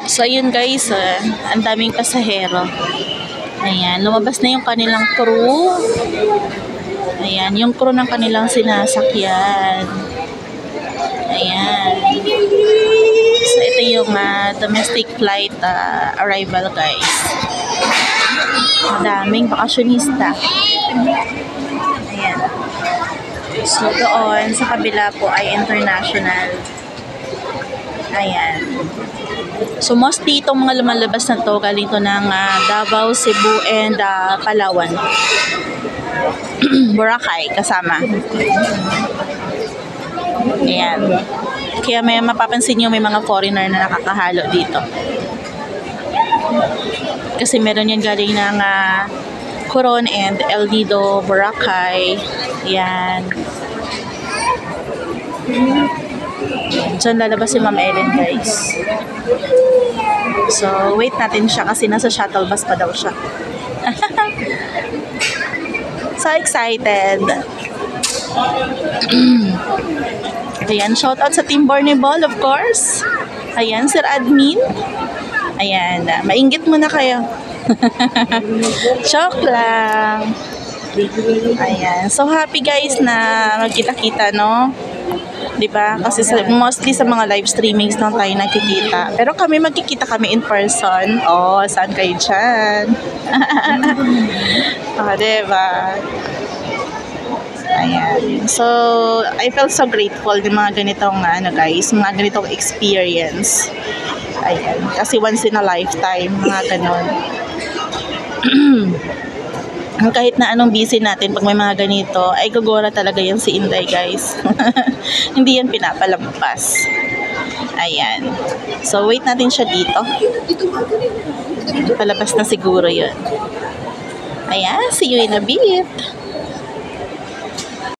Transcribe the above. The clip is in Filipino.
So, ayun guys, ang daming pasahero. Ayan, lumabas na yung kanilang crew. Ayan, yung crew ng kanilang sinasakyan. Ayan. So, ito yung domestic flight arrival guys. Madaming bakasyonista. Ayan. So, doon sa kabila po ay international. Ayan. So, mostly itong mga lumalabas na to, galing to ng Davao, Cebu, and Palawan. Boracay, kasama. Ayan. Kaya may mapapansin nyo may mga foreigner na nakakahalo dito. Kasi meron yan galing ng Coron and El Nido, Boracay. Ayan. Diyan lalabas si Ma'am Ellen guys. So, wait natin siya kasi nasa shuttle bus pa daw siya. So excited. Ayan, shout out sa Team Borneball of course. Ayan, Sir Admin. Ayan, mainggit muna kayo. Joke lang. Ayan, so happy guys na magkita-kita, no? Diba? Kasi mostly sa mga live streamings lang tayo nakikita. Pero kami magkikita kami in person. Oh, saan kayo dyan? Oh, diba? Ayan. So, I felt so grateful ng mga ganitong, guys, mga ganitong experience. Ayan. Kasi once in a lifetime, mga ganon. Kahit na anong busy natin, pag may mga ganito, ay gagora talaga yan si Inday, guys. Hindi yan pinapalampas. Ayan. So, wait natin siya dito. Palabas na siguro yun. Ayan, see you in a bit.